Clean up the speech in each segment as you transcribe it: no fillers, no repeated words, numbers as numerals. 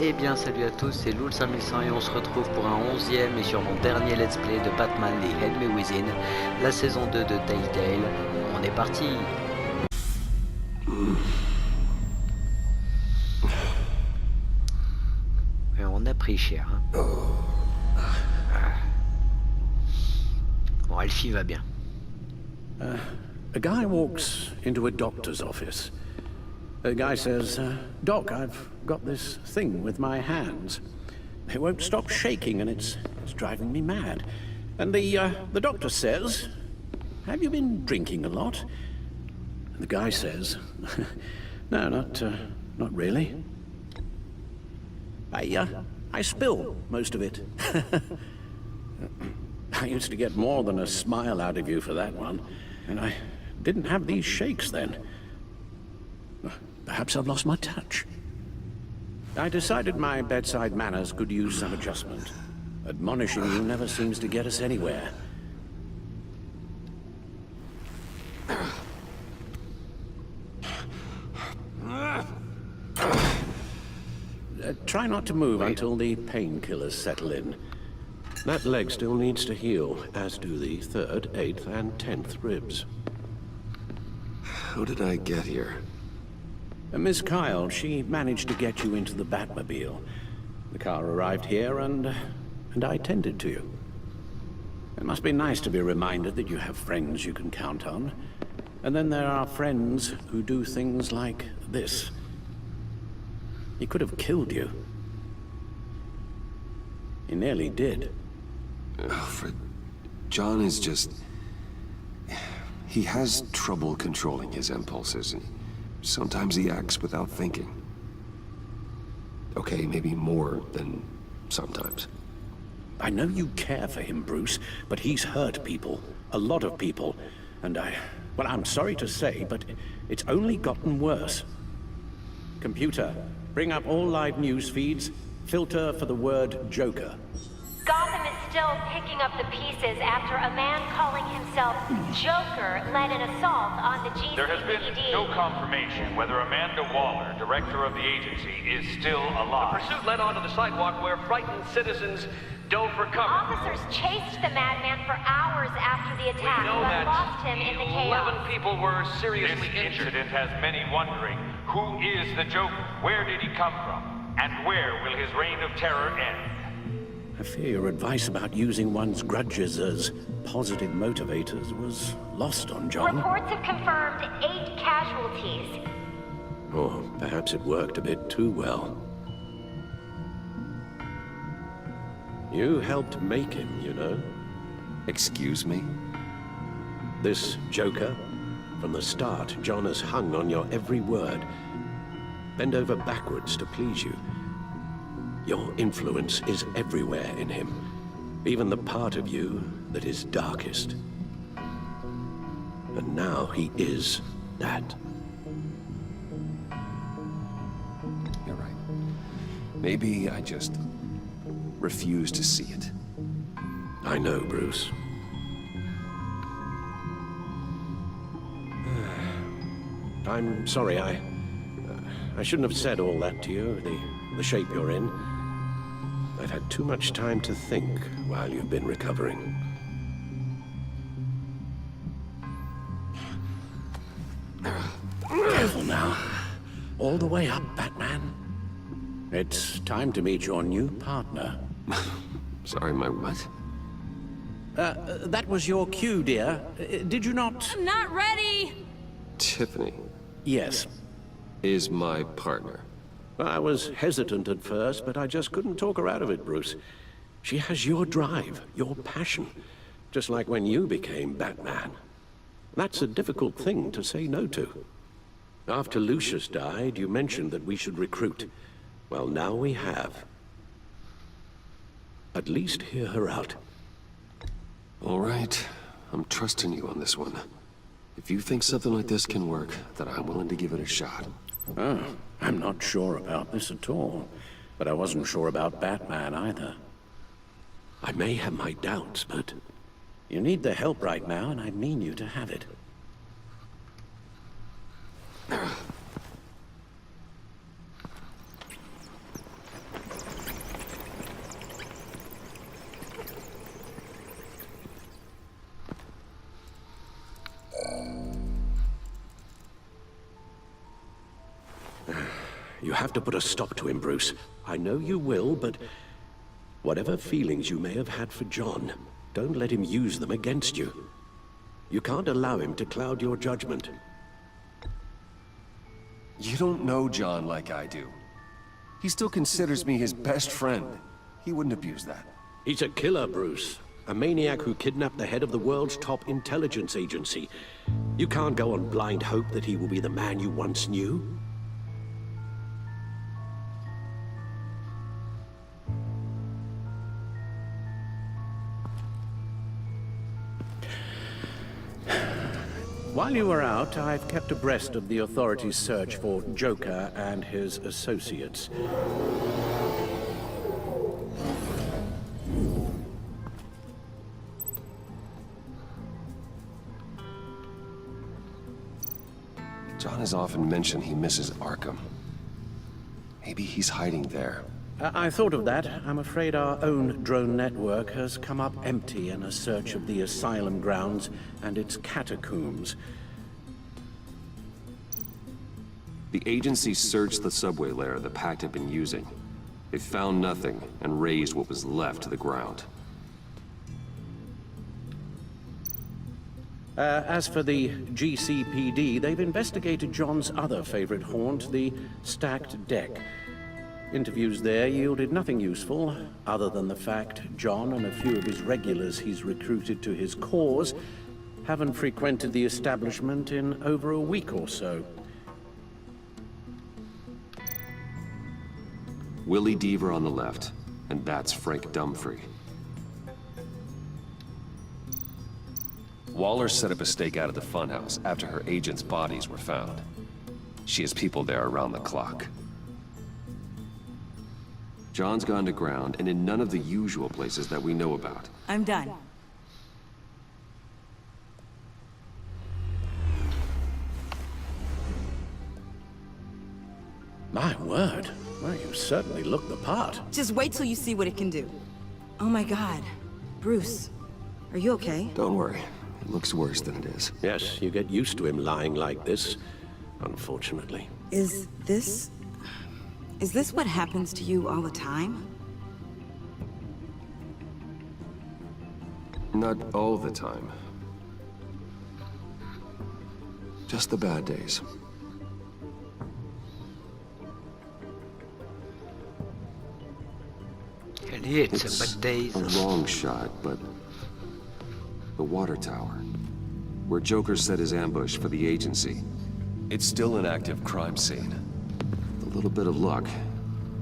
Eh bien salut à tous, c'est loul5100 et on se retrouve pour un 11e et sûrement dernier let's play de Batman The Enemy Within, la saison 2 de Telltale. On est parti. Et on a pris cher. Hein. Bon, Alfie va bien. A guy walks into a doctor's office. The guy says, Doc, I've got this thing with my hands. It won't stop shaking and it's driving me mad. And the doctor says, have you been drinking a lot? And the guy says, no, not really. I spill most of it. I used to get more than a smile out of you for that one. And I didn't have these shakes then. Perhaps I've lost my touch. I decided my bedside manners could use some adjustment. Admonishing you never seems to get us anywhere. Try not to move until the painkillers settle in. That leg still needs to heal, as do the 3rd, 8th, and 10th ribs. How did I get here? Miss Kyle, she managed to get you into the Batmobile. The car arrived here and I tended to you. It must be nice to be reminded that you have friends you can count on. And then there are friends who do things like this. He could have killed you. He nearly did. Alfred, John is just... He has trouble controlling his impulses, and sometimes he acts without thinking. Okay, maybe more than sometimes. I know you care for him, Bruce, but he's hurt people. A lot of people. And well, I'm sorry to say, but it's only gotten worse. Computer, bring up all live news feeds. Filter for the word Joker. Gotham is still picking up the pieces after a man calling himself Joker led an assault on the GCPD. There has been no confirmation whether Amanda Waller, director of the agency, is still alive. The pursuit led onto the sidewalk where frightened citizens dove for cover. Officers chased the madman for hours after the attack, We know but that lost him in the chaos. 11 people were This seriously injured. incident has many wondering, who is the Joker? Where did he come from? And where will his reign of terror end? I fear your advice about using one's grudges as positive motivators was lost on John. Reports have confirmed 8 casualties. Or perhaps it worked a bit too well. You helped make him, you know. Excuse me? This Joker, from the start, John has hung on your every word. Bend over backwards to please you. Your influence is everywhere in him, even the part of you that is darkest. And now he is that. You're right. Maybe I just refuse to see it. I know, Bruce. I'm sorry, I shouldn't have said all that to you, the shape you're in. I've had too much time to think while you've been recovering. Careful now. All the way up, Batman. It's time to meet your new partner. Sorry, my what? That was your cue, dear. Did you not? I'm not ready! Tiffany Yes. is my partner. I was hesitant at first, but I just couldn't talk her out of it, Bruce. She has your drive, your passion, just like when you became Batman. That's a difficult thing to say no to. After Lucius died, you mentioned that we should recruit. Well, now we have. At least hear her out. All right, I'm trusting you on this one. If you think something like this can work, then I'm willing to give it a shot. Oh, I'm not sure about this at all. But I wasn't sure about Batman either. I may have my doubts, but you need the help right now, and I mean you to have it. You have to put a stop to him, Bruce. I know you will, but whatever feelings you may have had for John, don't let him use them against you. You can't allow him to cloud your judgment. You don't know John like I do. He still considers me his best friend. He wouldn't abuse that. He's a killer, Bruce. A maniac who kidnapped the head of the world's top intelligence agency. You can't go on blind hope that he will be the man you once knew. While you were out, I've kept abreast of the authorities' search for Joker and his associates. John has often mentioned he misses Arkham. Maybe he's hiding there. I thought of that. I'm afraid our own drone network has come up empty in a search of the asylum grounds and its catacombs. The agency searched the subway layer the Pact had been using. They found nothing and razed what was left to the ground. As for the GCPD, they've investigated John's other favorite haunt, the stacked deck. Interviews there yielded nothing useful, other than the fact John and a few of his regulars he's recruited to his cause haven't frequented the establishment in over a week or so. Willie Deaver on the left, and that's Frank Dumfrey. Waller set up a stakeout at the funhouse after her agents' bodies were found. She has people there around the clock. John's gone to ground, and in none of the usual places that we know about. I'm done. My word. Well, you certainly look the part. Just wait till you see what it can do. Oh my God. Bruce, are you okay? Don't worry. It looks worse than it is. Yes, you get used to him lying like this, unfortunately. Is this what happens to you all the time? Not all the time. Just the bad days. It's a bad days. A long shot, but the water tower, where Joker set his ambush for the agency. It's still an active crime scene. With a little bit of luck,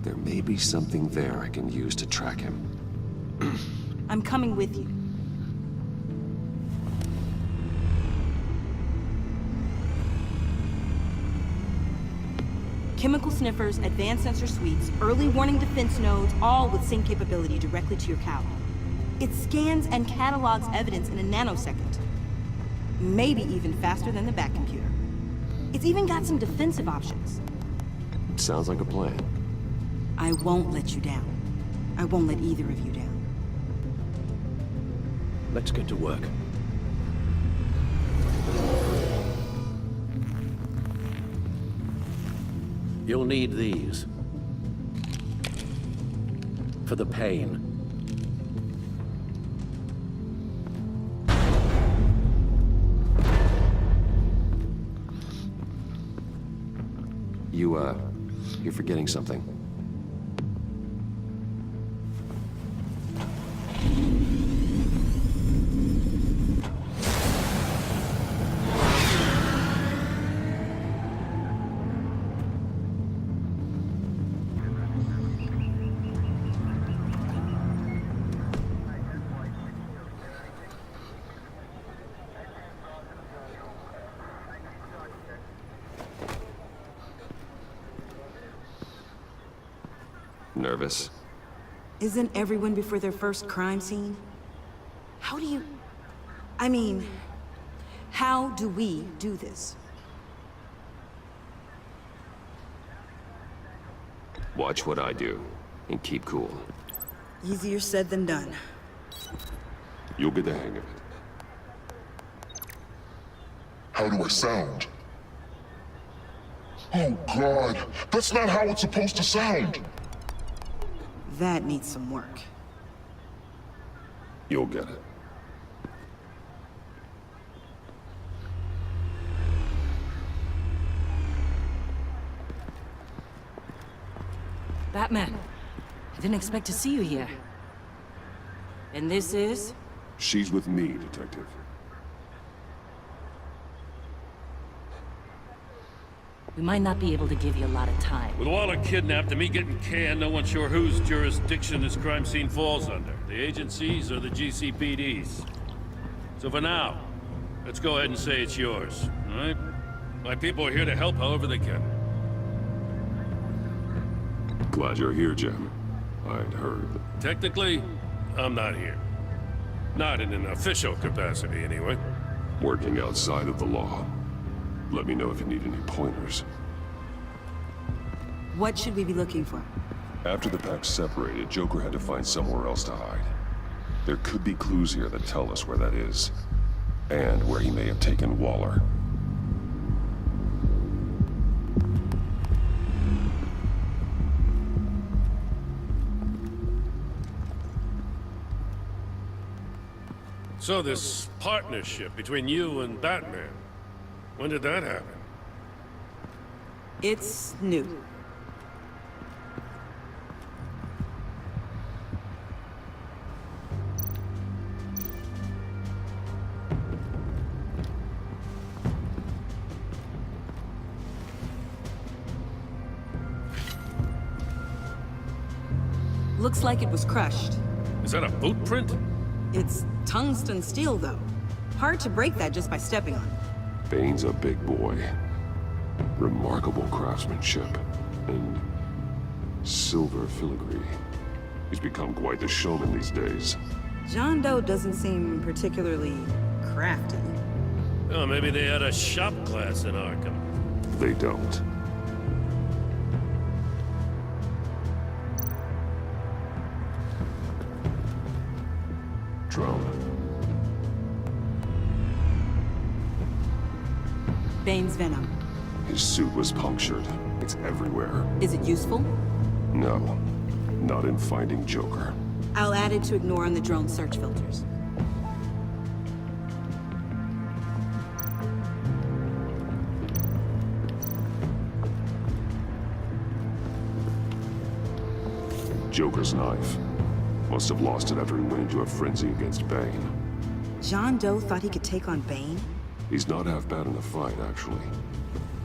there may be something there I can use to track him. I'm coming with you. Chemical sniffers, advanced sensor suites, early warning defense nodes, all with sync capability directly to your cloud. It scans and catalogs evidence in a nanosecond. Maybe even faster than the Bat computer. It's even got some defensive options. Sounds like a plan. I won't let you down. I won't let either of you down. Let's get to work. You'll need these. For the pain. You're forgetting something. Nervous? Isn't everyone before their first crime scene? How do you... I mean, how do we do this? Watch what I do, and keep cool. Easier said than done. You'll get the hang of it. How do I sound? Oh, God. That's not how it's supposed to sound. That needs some work. You'll get it. Batman, I didn't expect to see you here. And this is? She's with me, Detective. We might not be able to give you a lot of time. With Waller kidnapped and me getting canned, no one's sure whose jurisdiction this crime scene falls under. The agencies or the GCPD's. So for now, let's go ahead and say it's yours, all right? My people are here to help however they can. Glad you're here, Jim. I'd heard. Technically, I'm not here. Not in an official capacity, anyway. Working outside of the law. Let me know if you need any pointers. What should we be looking for? After the pack separated, Joker had to find somewhere else to hide. There could be clues here that tell us where that is. And where he may have taken Waller. So this partnership between you and Batman, when did that happen? It's new. Looks like it was crushed. Is that a boot print? It's tungsten steel, though. Hard to break that just by stepping on it. Bane's a big boy. Remarkable craftsmanship. And silver filigree. He's become quite the showman these days. John Doe doesn't seem particularly crafty. Oh, maybe they had a shop class in Arkham. They don't. Drone. Bane's venom. His suit was punctured. It's everywhere. Is it useful? No. Not in finding Joker. I'll add it to ignore on the drone search filters. Joker's knife. Must have lost it after he went into a frenzy against Bane. John Doe thought he could take on Bane? He's not half bad in a fight, actually.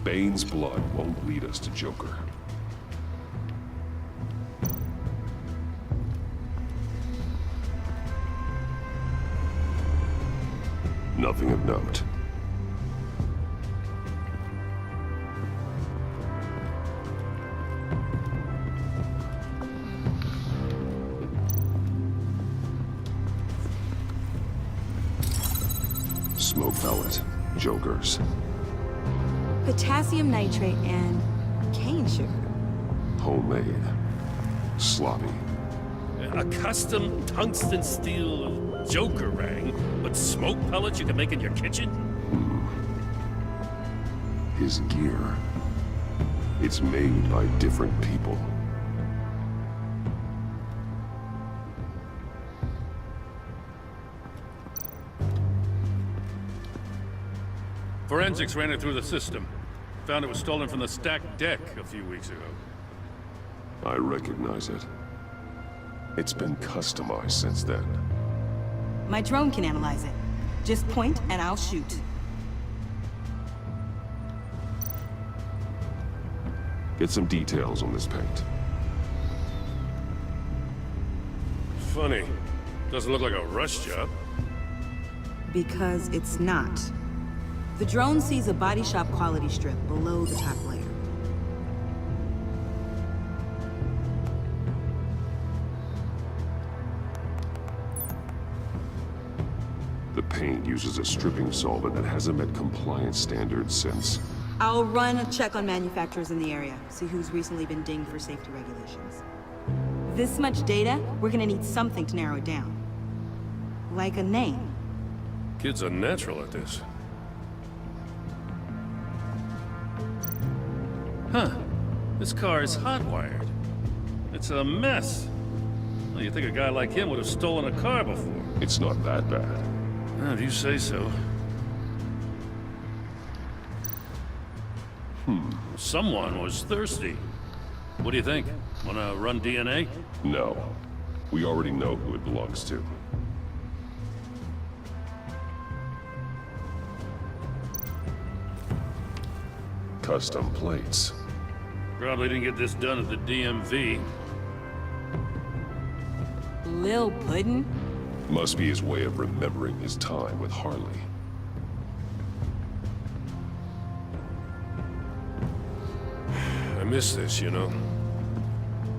Bane's blood won't lead us to Joker. Nothing of note. Smoke pellet. Jokers. Potassium nitrate and cane sugar. Homemade. Sloppy. A custom tungsten steel Joker ring, but smoke pellets you can make in your kitchen? His gear. It's made by different people. Forensics ran it through the system. Found it was stolen from the stacked deck a few weeks ago. I recognize it. It's been customized since then. My drone can analyze it. Just point and I'll shoot. Get some details on this paint. Funny. Doesn't look like a rush job. Because it's not. The drone sees a body shop quality strip below the top layer. The paint uses a stripping solvent that hasn't met compliance standards since. I'll run a check on manufacturers in the area, see who's recently been dinged for safety regulations. This much data, we're gonna need something to narrow it down. Like a name. Kid's a natural at this. Huh. This car is hotwired. It's a mess. Well, you'd think a guy like him would have stolen a car before. It's not that bad. Well, if you say so. Someone was thirsty. What do you think? Wanna run DNA? No. We already know who it belongs to. Custom plates. Probably didn't get this done at the DMV. Lil Puddin'? Must be his way of remembering his time with Harley. I miss this, you know.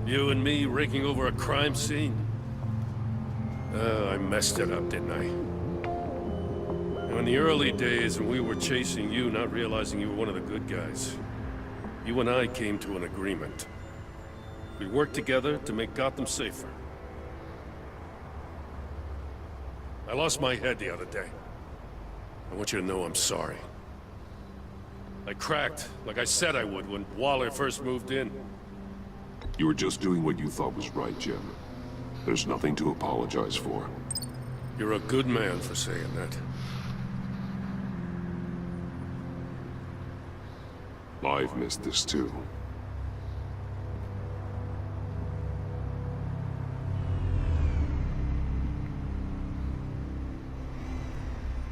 You and me raking over a crime scene. I messed it up, didn't I? In the early days when we were chasing you, not realizing you were one of the good guys, you and I came to an agreement. We worked together to make Gotham safer. I lost my head the other day. I want you to know I'm sorry. I cracked, like I said I would when Waller first moved in. You were just doing what you thought was right, Jim. There's nothing to apologize for. You're a good man for saying that. I've missed this too.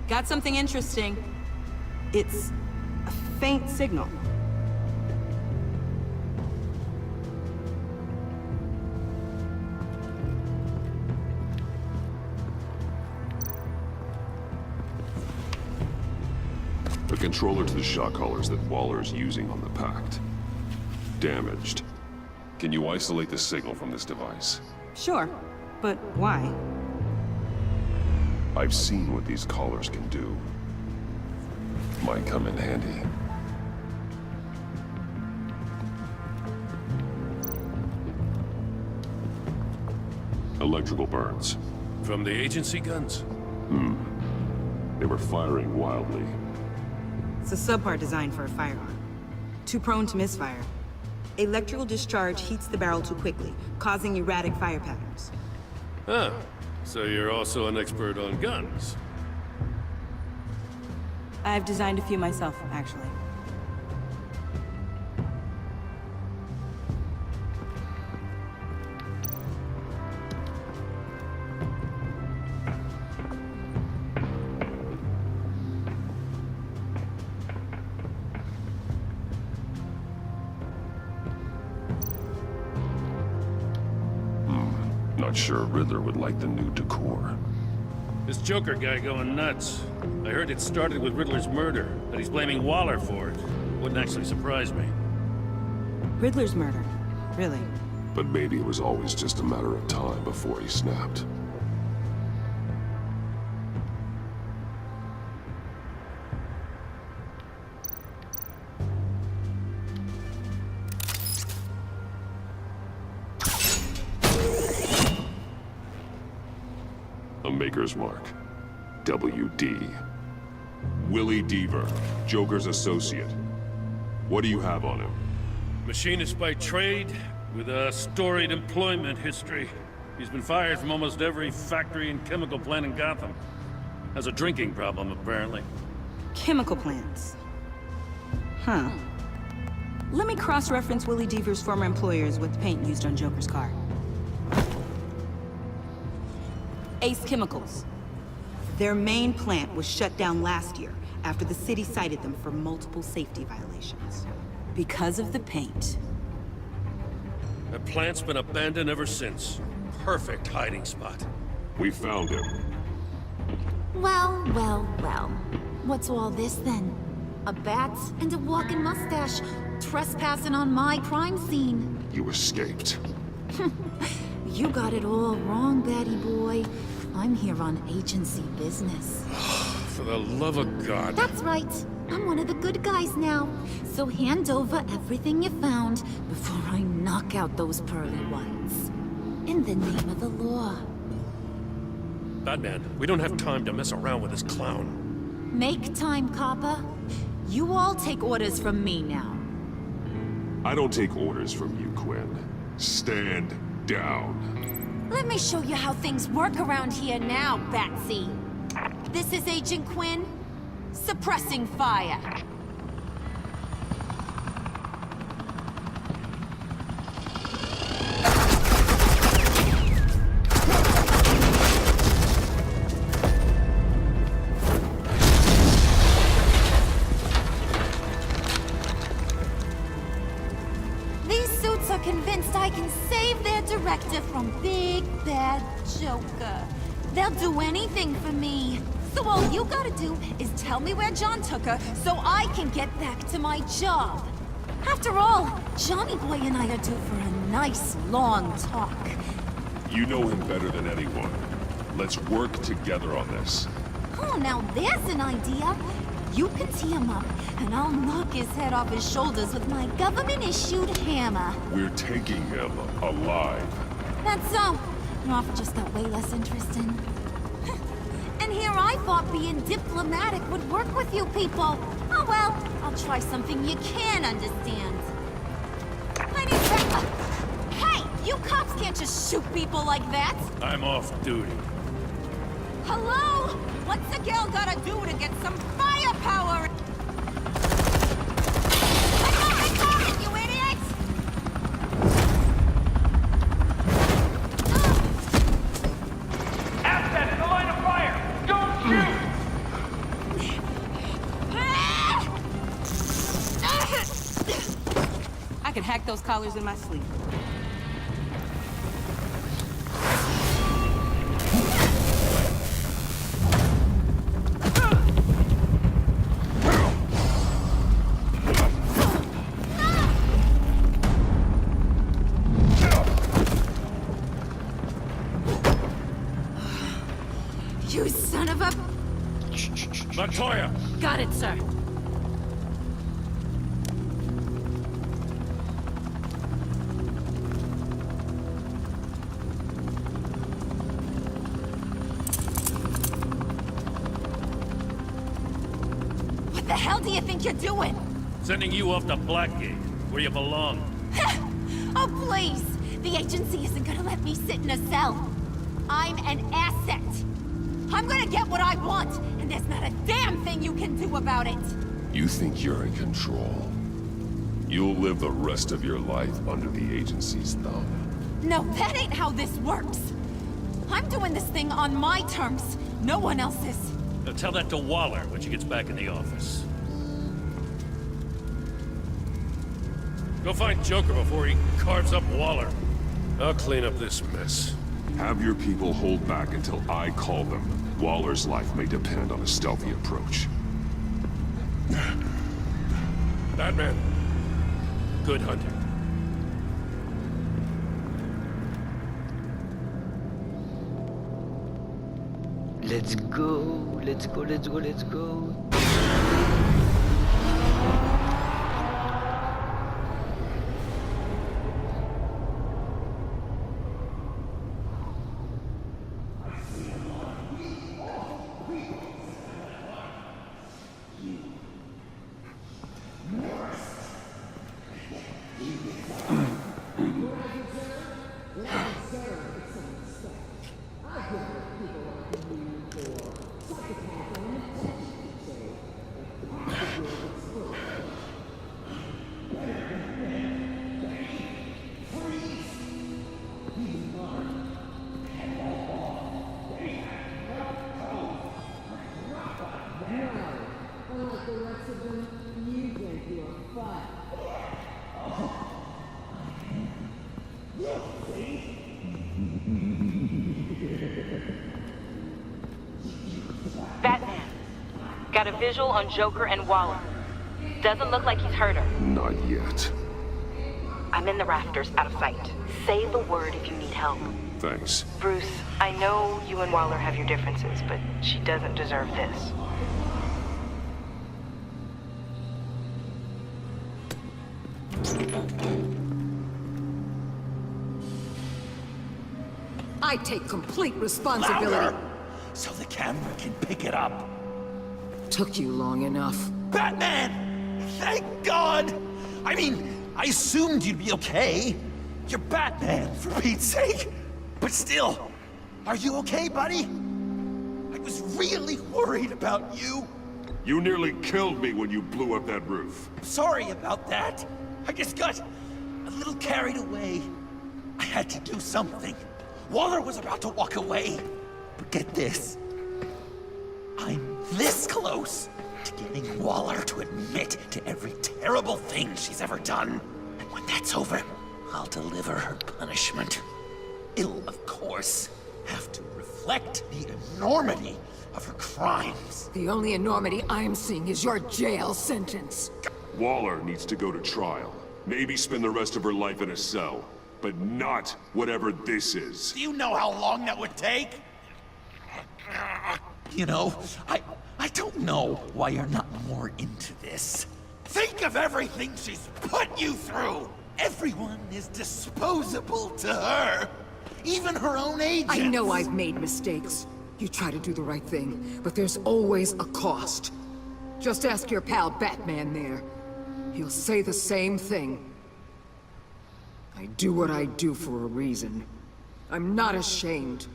Got something interesting. It's a faint signal. The controller to the shot collars that Waller's using on the Pact. Damaged. Can you isolate the signal from this device? Sure, but why? I've seen what these collars can do. Might come in handy. Electrical burns. From the agency guns? They were firing wildly. It's a subpart designed for a firearm. Too prone to misfire. Electrical discharge heats the barrel too quickly, causing erratic fire patterns. Ah, so you're also an expert on guns. I've designed a few myself, actually. Not sure Riddler would like the new decor. This Joker guy going nuts. I heard it started with Riddler's murder, but he's blaming Waller for it. Wouldn't actually surprise me. Riddler's murder? Really? But maybe it was always just a matter of time before he snapped. A Maker's Mark. WD. Willie Deaver, Joker's associate. What do you have on him? Machinist by trade, with a storied employment history. He's been fired from almost every factory and chemical plant in Gotham. Has a drinking problem, apparently. Chemical plants. Huh. Let me cross-reference Willie Deaver's former employers with the paint used on Joker's car. Ace Chemicals. Their main plant was shut down last year after the city cited them for multiple safety violations. Because of the paint. The plant's been abandoned ever since. Perfect hiding spot. We found him. Well, well, well. What's all this then? A bat and a walking mustache trespassing on my crime scene. You escaped. You got it all wrong, Batty boy. I'm here on agency business. For the love of God. That's right. I'm one of the good guys now. So hand over everything you found before I knock out those pearly whites. In the name of the law. Batman, we don't have time to mess around with this clown. Make time, copper. You all take orders from me now. I don't take orders from you, Quinn. Stand down. Let me show you how things work around here now, Batsy. This is Agent Quinn. Suppressing fire. These suits are convinced I can save their director from Big Bad Joker. They'll do anything for me. So all you gotta do is tell me where John took her so I can get back to my job. After all, Johnny Boy and I are due for a nice long talk. You know him better than anyone. Let's work together on this. Oh, now there's an idea. You can tee him up, and I'll knock his head off his shoulders with my government-issued hammer. We're taking him alive. That's so. Your offer just got way less interesting. And here I thought being diplomatic would work with you people. Oh well, I'll try something you can understand. I need backup. Hey, you cops can't just shoot people like that. I'm off duty. Hello? What's a girl gotta do to get some firepower? I got it, you idiot! Assets in the line of fire! Don't shoot! I can hack those collars in my sleep. You son of a... Montoya! Got it, sir. What the hell do you think you're doing? Sending you off to Blackgate, where you belong. Oh, please! The agency isn't gonna let me sit in a cell. I'm an asset. I'm gonna get what I want, and there's not a damn thing you can do about it. You think you're in control? You'll live the rest of your life under the agency's thumb. No, that ain't how this works. I'm doing this thing on my terms, no one else's. Now tell that to Waller when she gets back in the office. Go find Joker before he carves up Waller. I'll clean up this mess. Have your people hold back until I call them. Waller's life may depend on a stealthy approach. Batman. Good hunting. Let's go, let's go, let's go, let's go. Batman. Got a visual on Joker and Waller. Doesn't look like he's hurt her. Not yet. I'm in the rafters, out of sight. Say the word if you need help. Thanks. Bruce, I know you and Waller have your differences, but she doesn't deserve this. I take complete responsibility. Louder, so the camera can pick it up. Took you long enough. Batman! Thank God! I mean, I assumed you'd be okay. You're Batman, for Pete's sake. But still, are you okay, buddy? I was really worried about you. You nearly killed me when you blew up that roof. Sorry about that. I just got a little carried away. I had to do something. Waller was about to walk away. But get this. I'm this close to getting Waller to admit to every terrible thing she's ever done. And when that's over, I'll deliver her punishment. It'll, of course, have to reflect the enormity of her crimes. The only enormity I'm seeing is your jail sentence. Waller needs to go to trial. Maybe spend the rest of her life in a cell. But not whatever this is. Do you know how long that would take? You know, I don't know why you're not more into this. Think of everything she's put you through! Everyone is disposable to her. Even her own agents. I know I've made mistakes. You try to do the right thing, but there's always a cost. Just ask your pal Batman there. He'll say the same thing. I do what I do for a reason. I'm not ashamed.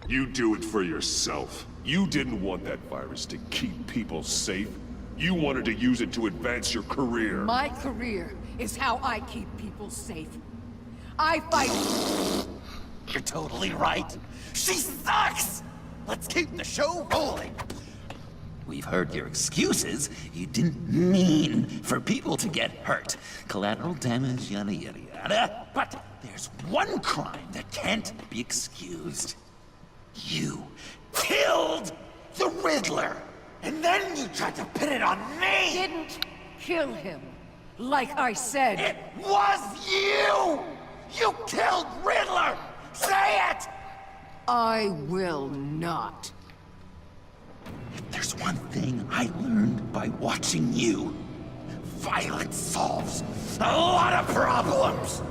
You do it for yourself. You didn't want that virus to keep people safe. You wanted to use it to advance your career. My career is how I keep people safe. I fight... You're totally right. She sucks! Let's keep the show rolling. We've heard your excuses. You didn't mean for people to get hurt. Collateral damage, yada yada yada. But there's one crime that can't be excused. You killed the Riddler! And then you tried to pin it on me! Didn't kill him. Like I said. It was you! You killed Riddler! Say it! I will not. If there's one thing I learned by watching you, violence solves a lot of problems!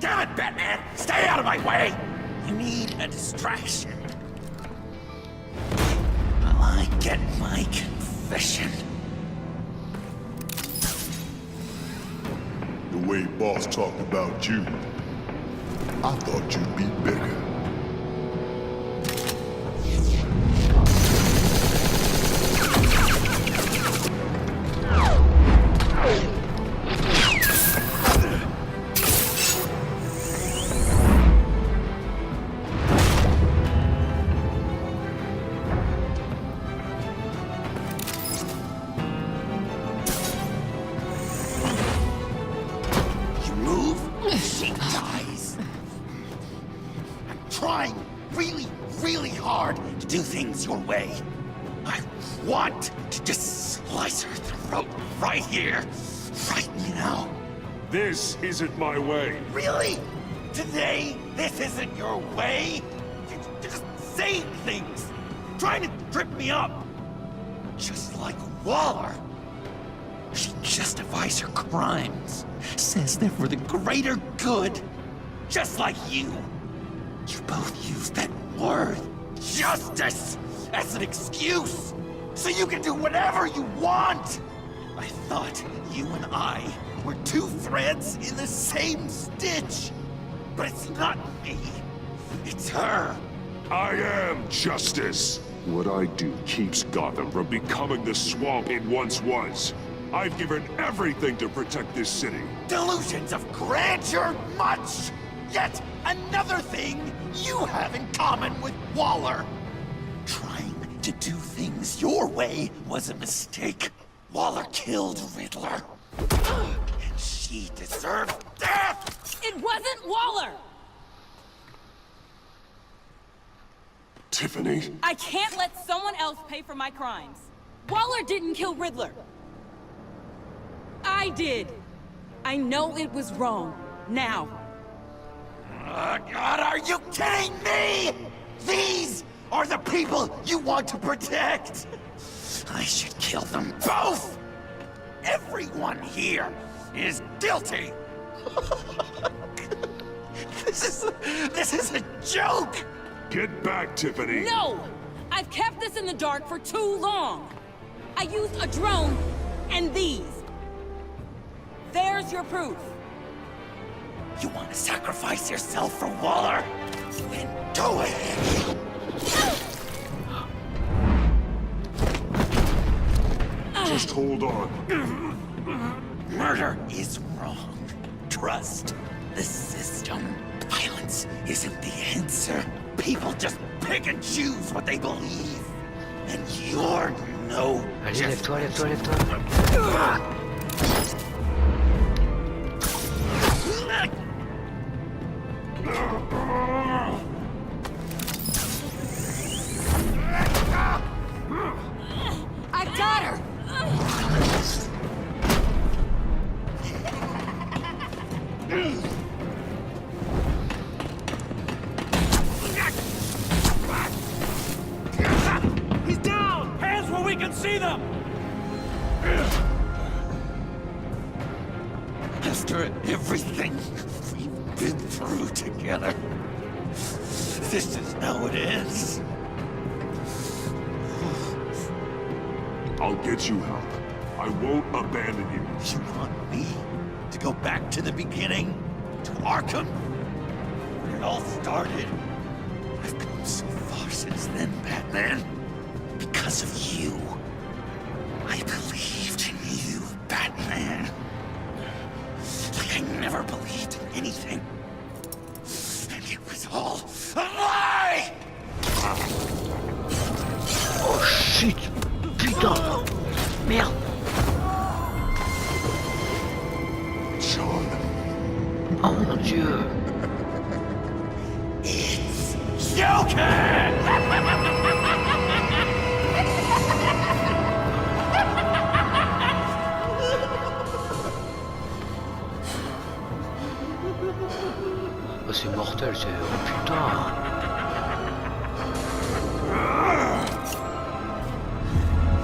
Damn it, Batman! Stay out of my way! You need a distraction. While I get my confession. The way Boss talked about you, I thought you'd be bigger. Do things your way. I want to just slice her throat right here, right now. This isn't my way. Really? Today, this isn't your way? You're just saying things, trying to trip me up. Just like Waller. She justifies her crimes, says they're for the greater good, just like you. You both use that word. Justice as an excuse, so you can do whatever you want! I thought you and I were two threads in the same stitch, but it's not me, it's her. I am justice. What I do keeps Gotham from becoming the swamp it once was. I've given everything to protect this city. Delusions of grandeur much! Yet another thing you have in common with Waller. Trying to do things your way was a mistake. Waller killed Riddler. And she deserved death! It wasn't Waller! Tiffany? I can't let someone else pay for my crimes. Waller didn't kill Riddler. I did. I know it was wrong. Now. God, are you kidding me? These are the people you want to protect. I should kill them both. Everyone here is guilty. This is This is a joke! Get back, Tiffany! No! I've kept this in the dark for too long! I used a drone and these. There's your proof. You want to sacrifice yourself for Waller? Then go ahead! Just hold on. Murder is wrong. Trust the system. Violence isn't the answer. People just pick and choose what they believe. And you're no Allez, different. lève-toi, lève-toi, lève-toi. I got her! He's down! Hands where we can see them! After everything we've been through together, this is how it ends. I'll get you help. I won't abandon you. You want me to go back to the beginning? To Arkham? Where it all started? I've come so far since then, Batman. Because of you. I believed in you, Batman. Like I never believed in anything. And it was all a lie! Oh shit! Putain! Merde! Sean. Oh mon Dieu! It's Joker! Oh, c'est mortel, c'est... Oh putain!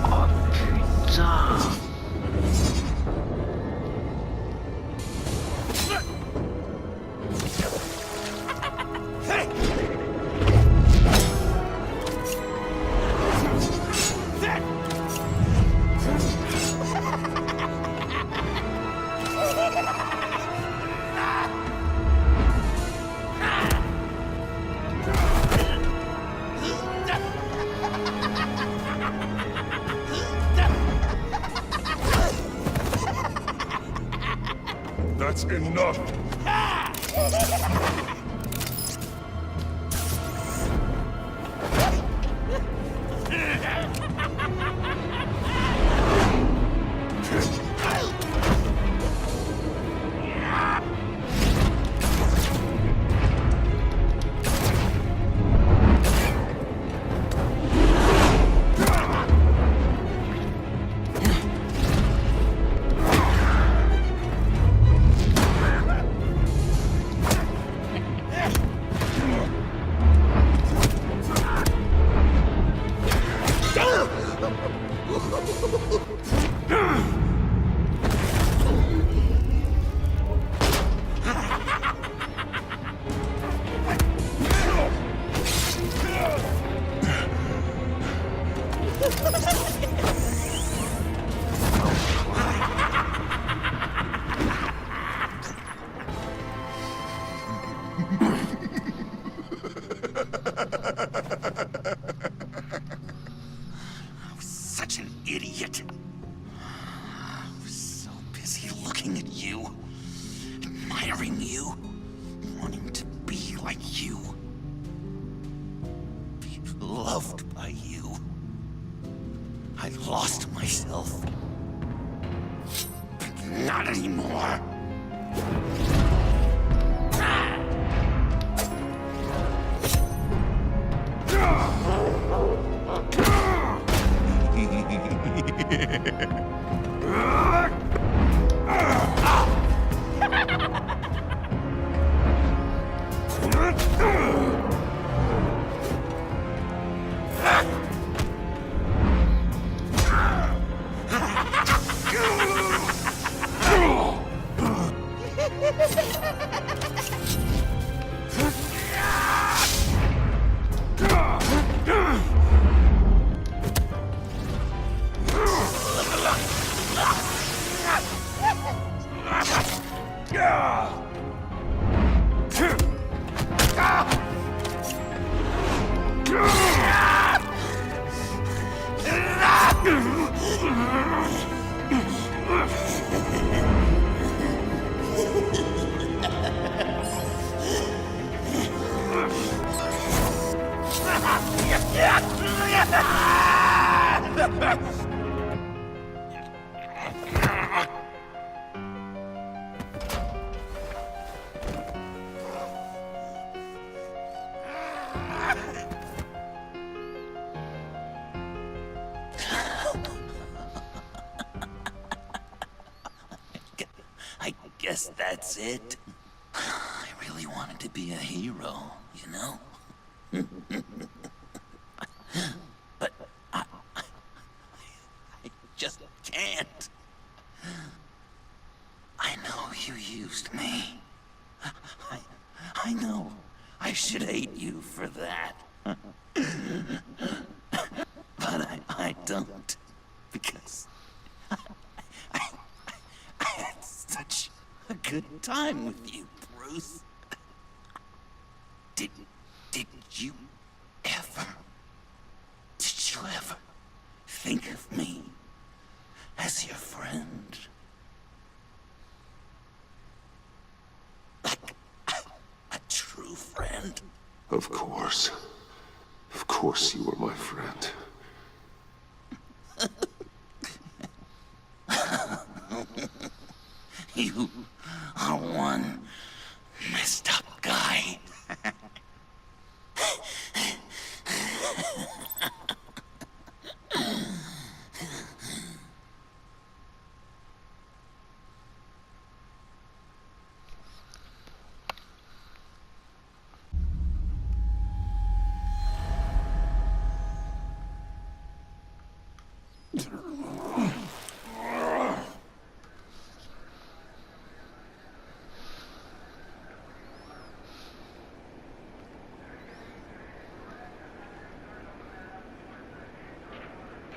Oh putain! That's enough. I was such an idiot. I was so busy looking at you, admiring you, wanting to be like you. Be loved by you. I lost myself. But not anymore. I guess that's it. I really wanted to be a hero, you know? But I just can't. I know you used me. I know I should hate you for that. But I don't. Because I had such a good time with you, Bruce. Did you ever think of me as your friend? Like a true friend? Of course. Of course you were my friend. You are one messed up guy.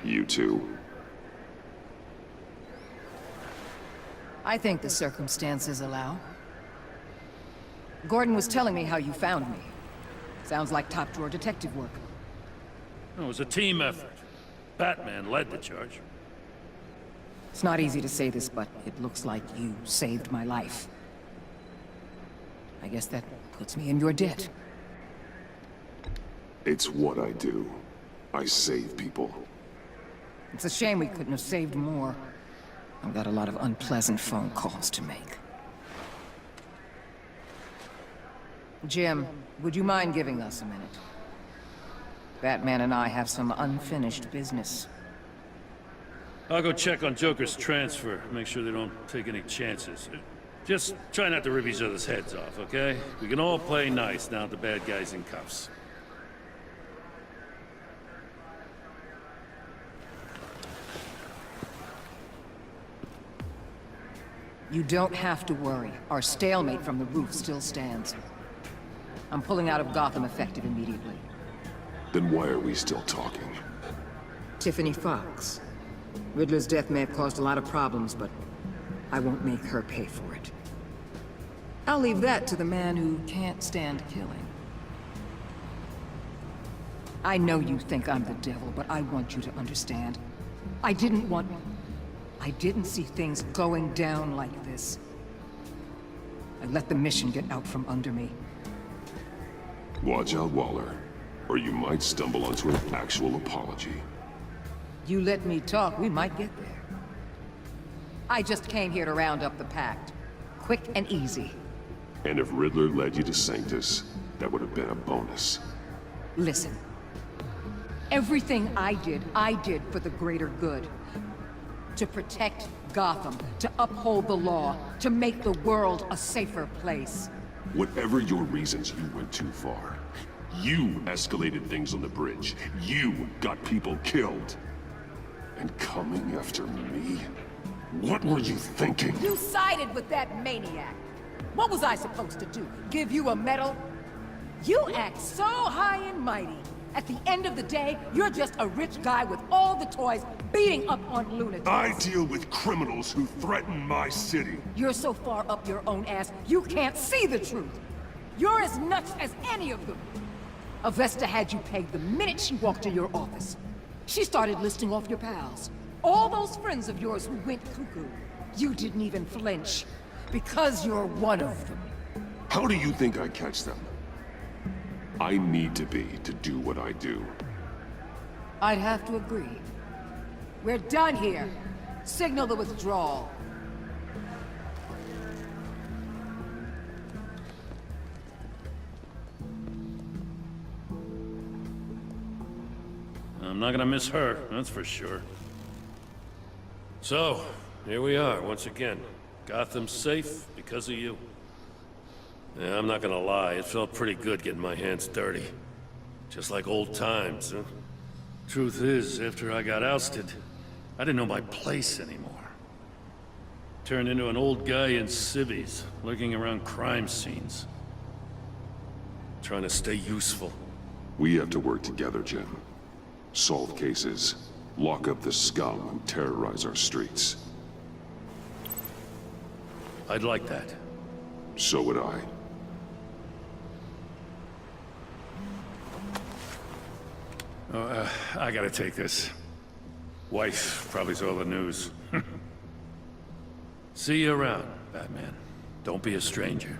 You two. I think the circumstances allow. Gordon was telling me how you found me. Sounds like top-drawer detective work. It was a team effort. Batman led the charge. It's not easy to say this, but it looks like you saved my life. I guess that puts me in your debt. It's what I do. I save people. It's a shame we couldn't have saved more. I've got a lot of unpleasant phone calls to make. Jim, would you mind giving us a minute? Batman and I have some unfinished business. I'll go check on Joker's transfer, make sure they don't take any chances. Just try not to rip each other's heads off, okay? We can all play nice now that the bad guy's in cuffs. You don't have to worry. Our stalemate from the roof still stands. I'm pulling out of Gotham effective immediately. Then why are we still talking? Tiffany Fox. Riddler's death may have caused a lot of problems, but I won't make her pay for it. I'll leave that to the man who can't stand killing. I know you think I'm the devil, but I want you to understand. I didn't see things going down like this. I let the mission get out from under me. Watch out, Waller, or you might stumble onto an actual apology. You let me talk, we might get there. I just came here to round up the Pact. Quick and easy. And if Riddler led you to Sanctus, that would have been a bonus. Listen. Everything I did for the greater good. To protect Gotham, to uphold the law, to make the world a safer place. Whatever your reasons, you went too far. You escalated things on the bridge. You got people killed. And coming after me? What were you thinking? You sided with that maniac. What was I supposed to do? Give you a medal? You act so high and mighty. At the end of the day, you're just a rich guy with all the toys beating up on lunatics. I deal with criminals who threaten my city. You're so far up your own ass, you can't see the truth. You're as nuts as any of them. Avesta had you pegged the minute she walked to your office. She started listing off your pals. All those friends of yours who went cuckoo. You didn't even flinch. Because you're one of them. How do you think I catch them? I need to be to do what I do. I'd have to agree. We're done here. Signal the withdrawal. I'm not gonna miss her, that's for sure. So, here we are, once again. Gotham's safe because of you. Yeah, I'm not gonna lie, it felt pretty good getting my hands dirty. Just like old times, huh? Truth is, after I got ousted, I didn't know my place anymore. Turned into an old guy in civvies, lurking around crime scenes. Trying to stay useful. We have to work together, Jim. Solve cases, lock up the scum who terrorize our streets. I'd like that. So would I. I gotta take this. Wife probably saw the news. See you around, Batman. Don't be a stranger.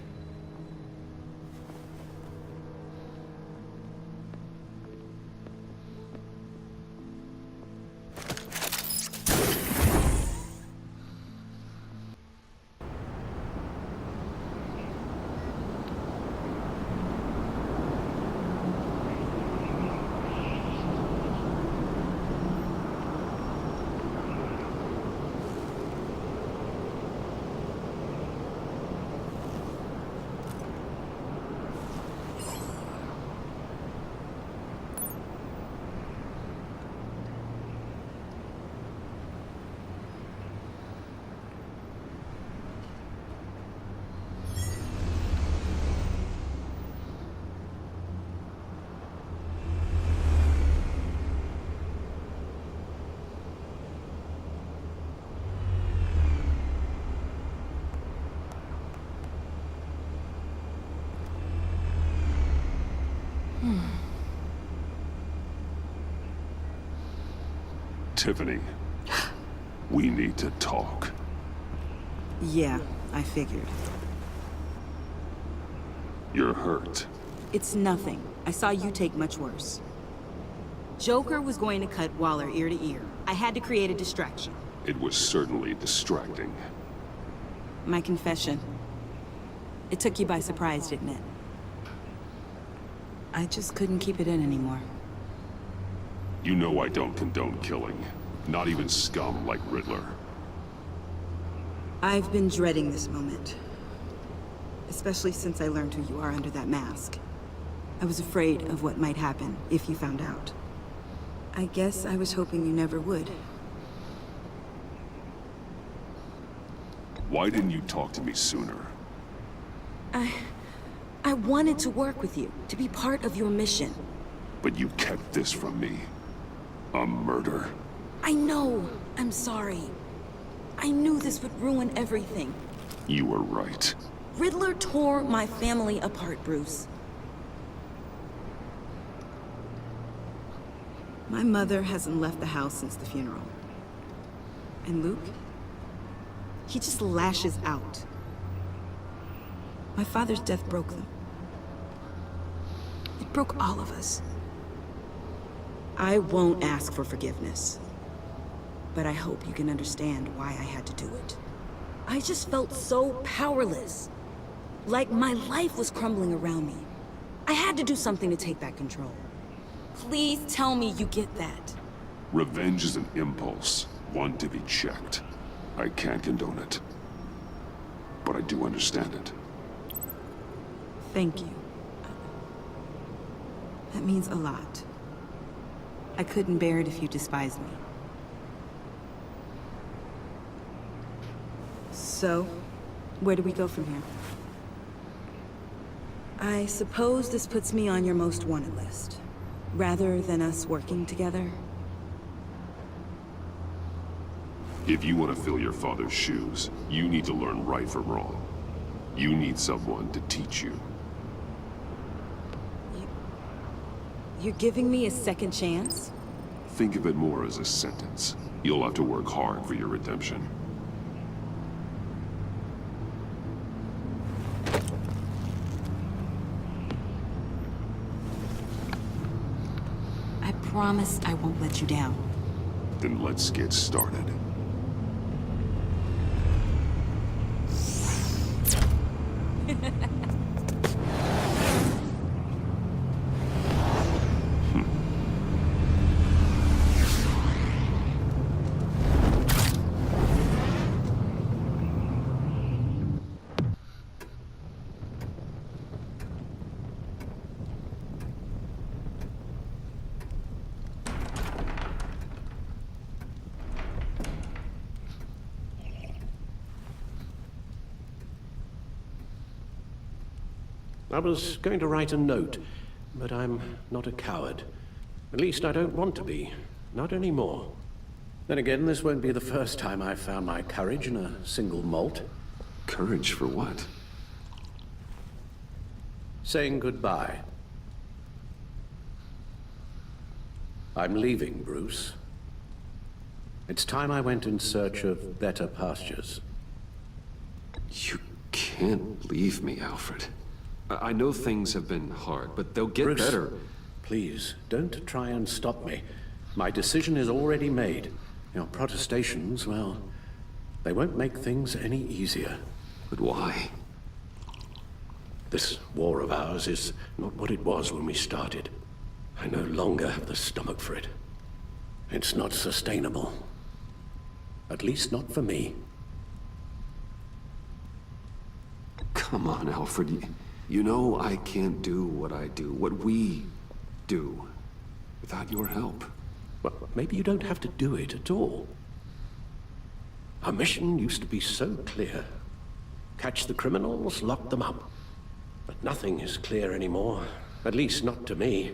Tiffany, we need to talk. Yeah, I figured. You're hurt. It's nothing. I saw you take much worse. Joker was going to cut Waller ear to ear. I had to create a distraction. It was certainly distracting. My confession. It took you by surprise, didn't it? I just couldn't keep it in anymore. You know I don't condone killing. Not even scum like Riddler. I've been dreading this moment. Especially since I learned who you are under that mask. I was afraid of what might happen if you found out. I guess I was hoping you never would. Why didn't you talk to me sooner? I wanted to work with you, to be part of your mission. But you kept this from me. A murder? I know. I'm sorry. I knew this would ruin everything. You were right. Riddler tore my family apart, Bruce. My mother hasn't left the house since the funeral. And Luke? He just lashes out. My father's death broke them. It broke all of us. I won't ask for forgiveness. But I hope you can understand why I had to do it. I just felt so powerless. Like my life was crumbling around me. I had to do something to take back control. Please tell me you get that. Revenge is an impulse, one to be checked. I can't condone it. But I do understand it. Thank you. That means a lot. I couldn't bear it if you despised me. So, where do we go from here? I suppose this puts me on your most wanted list, rather than us working together. If you want to fill your father's shoes, you need to learn right from wrong. You need someone to teach you. You're giving me a second chance? Think of it more as a sentence. You'll have to work hard for your redemption. I promise I won't let you down. Then let's get started. I was going to write a note, but I'm not a coward. At least I don't want to be. Not anymore. Then again, this won't be the first time I've found my courage in a single malt. Courage for what? Saying goodbye. I'm leaving, Bruce. It's time I went in search of better pastures. You can't leave me, Alfred. I know things have been hard, but they'll get Bruce, better. Please, don't try and stop me. My decision is already made. Your protestations, well, they won't make things any easier. But why? This war of ours is not what it was when we started. I no longer have the stomach for it. It's not sustainable. At least not for me. Come on, Alfred. You know I can't do what I do, what we do, without your help. Well, maybe you don't have to do it at all. Our mission used to be so clear. Catch the criminals, lock them up. But nothing is clear anymore, at least not to me.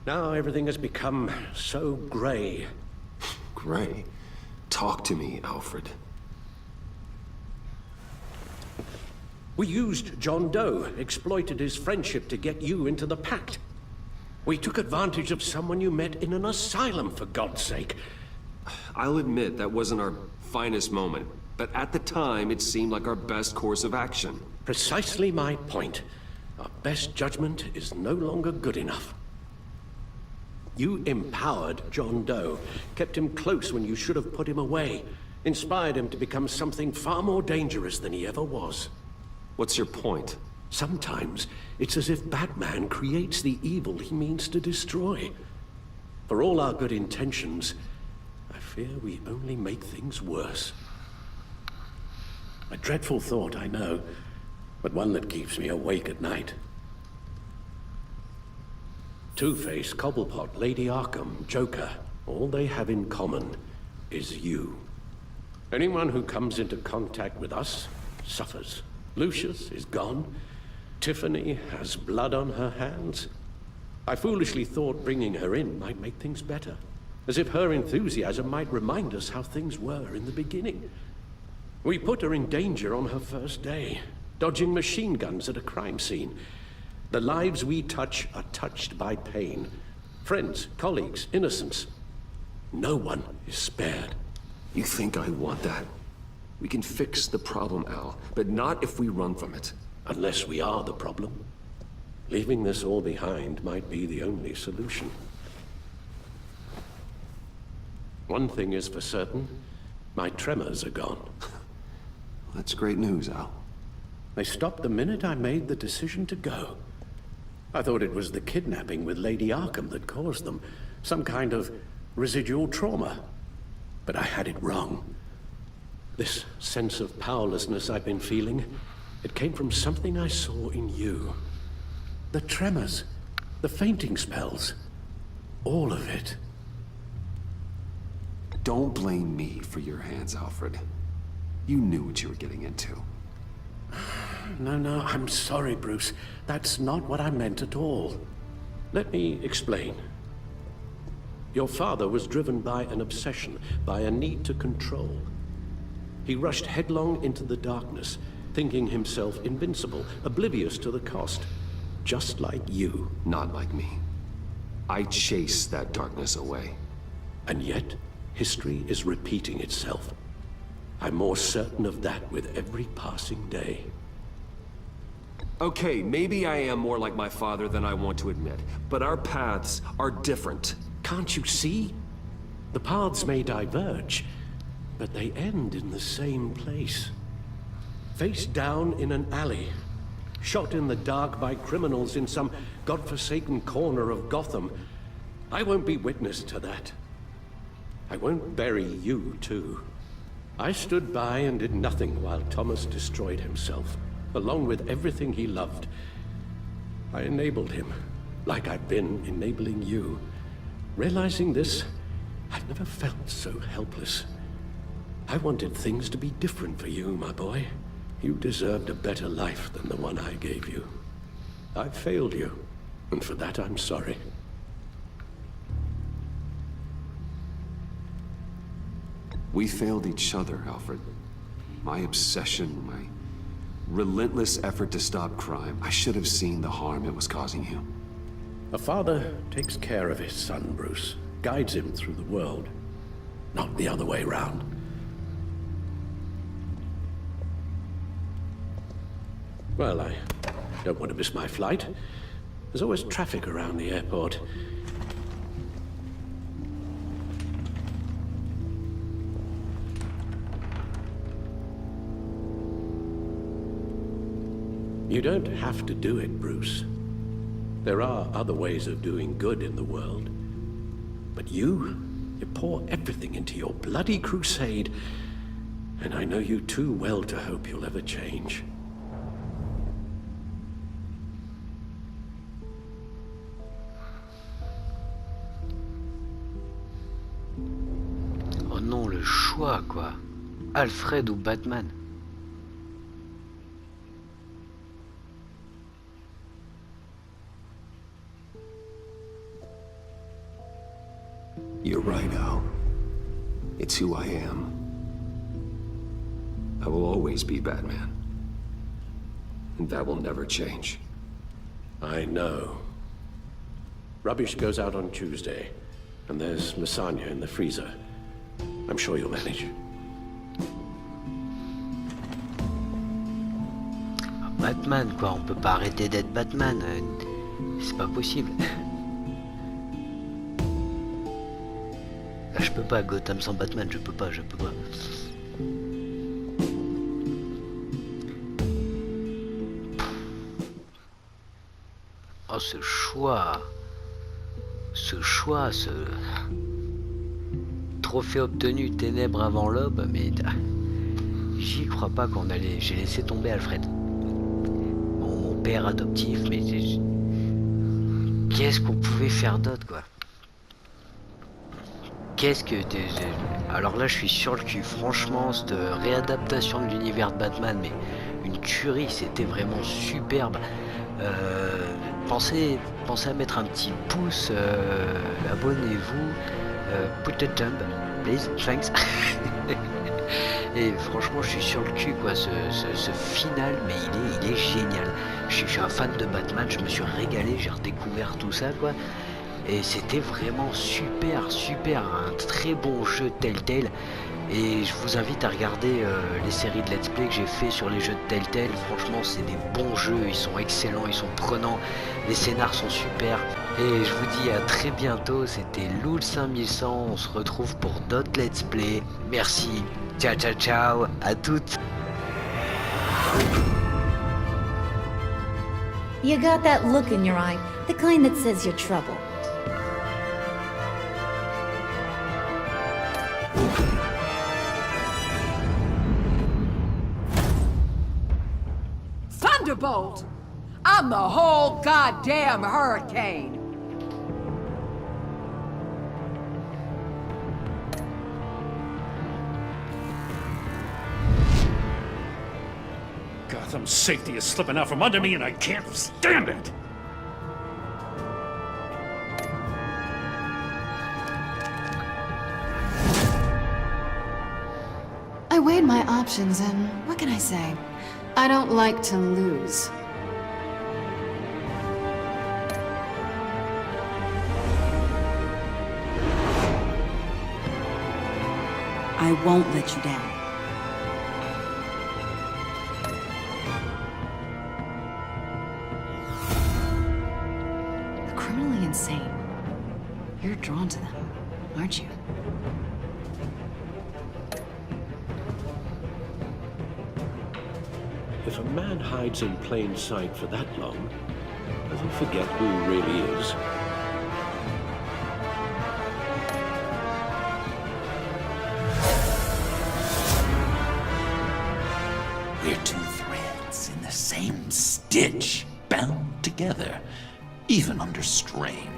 Now everything has become so gray. Gray? Talk to me, Alfred. We used John Doe, exploited his friendship to get you into the pact. We took advantage of someone you met in an asylum, for God's sake. I'll admit that wasn't our finest moment, but at the time it seemed like our best course of action. Precisely my point. Our best judgment is no longer good enough. You empowered John Doe, kept him close when you should have put him away, inspired him to become something far more dangerous than he ever was. What's your point? Sometimes it's as if Batman creates the evil he means to destroy. For all our good intentions, I fear we only make things worse. A dreadful thought, I know, but one that keeps me awake at night. Two-Face, Cobblepot, Lady Arkham, Joker, all they have in common is you. Anyone who comes into contact with us suffers. Lucius is gone. Tiffany has blood on her hands. I foolishly thought bringing her in might make things better, as if her enthusiasm might remind us how things were in the beginning. We put her in danger on her first day, dodging machine guns at a crime scene. The lives we touch are touched by pain. Friends, colleagues, innocents. No one is spared. You think I want that? We can fix the problem, Al, but not if we run from it. Unless we are the problem. Leaving this all behind might be the only solution. One thing is for certain, my tremors are gone. That's great news, Al. They stopped the minute I made the decision to go. I thought it was the kidnapping with Lady Arkham that caused them, some kind of residual trauma. But I had it wrong. This sense of powerlessness I've been feeling, it came from something I saw in you. The tremors, the fainting spells, all of it. Don't blame me for your hands, Alfred. You knew what you were getting into. No, I'm sorry, Bruce. That's not what I meant at all. Let me explain. Your father was driven by an obsession, by a need to control. He rushed headlong into the darkness, thinking himself invincible, oblivious to the cost. Just like you. Not like me. I chased that darkness away. And yet, history is repeating itself. I'm more certain of that with every passing day. Okay, maybe I am more like my father than I want to admit, but our paths are different. Can't you see? The paths may diverge, but they end in the same place. Face down in an alley, shot in the dark by criminals in some godforsaken corner of Gotham. I won't be witness to that. I won't bury you, too. I stood by and did nothing while Thomas destroyed himself, along with everything he loved. I enabled him, like I've been enabling you. Realizing this, I've never felt so helpless. I wanted things to be different for you, my boy. You deserved a better life than the one I gave you. I failed you, and for that I'm sorry. We failed each other, Alfred. My obsession, my relentless effort to stop crime. I should have seen the harm it was causing you. A father takes care of his son, Bruce. Guides him through the world. Not the other way round. Well, I don't want to miss my flight. There's always traffic around the airport. You don't have to do it, Bruce. There are other ways of doing good in the world. But you pour everything into your bloody crusade, and I know you too well to hope you'll ever change. Oh non, le choix, quoi. Alfred ou Batman. You're right, Al. It's who I am. I will always be Batman. And that will never change. I know. Rubbish goes out on Tuesday, and there's lasagna in the freezer. I'm sure you'll manage. Batman, quoi. On peut pas arrêter d'être Batman. C'est pas possible. Là, je peux pas, Gotham sans Batman, je peux pas. Oh, ce choix, ce trophée obtenu ténèbres avant l'aube, mais j'y crois pas qu'on allait. J'ai laissé tomber Alfred, mon père adoptif, mais qu'est-ce qu'on pouvait faire d'autre, quoi? Qu'est-ce que... Alors là, je suis sur le cul. Franchement, cette réadaptation de l'univers de Batman, mais une tuerie, c'était vraiment superbe. Pensez à mettre un petit pouce, abonnez-vous, put a thumb, please, thanks. Et franchement, je suis sur le cul, quoi. Ce final, mais il est génial. Je suis un fan de Batman, je me suis régalé, j'ai redécouvert tout ça, quoi. Et c'était vraiment super, un très bon jeu Telltale. Et je vous invite à regarder les séries de let's play que j'ai fait sur les jeux de Telltale. Franchement, c'est des bons jeux, ils sont excellents, ils sont prenants, les scénars sont super. Et je vous dis à très bientôt, c'était loul5100, on se retrouve pour d'autres let's play. Merci, ciao, à toutes. You got that look in your eye, the kind that says you're trouble. Thunderbolt! I'm the whole goddamn hurricane! Gotham's safety is slipping out from under me and I can't stand it! I weighed my options and what can I say? I don't like to lose. I won't let you down. The criminally insane. You're drawn to them, aren't you? If a man hides in plain sight for that long, does he forget who he really is? We're two threads in the same stitch, bound together, even under strain.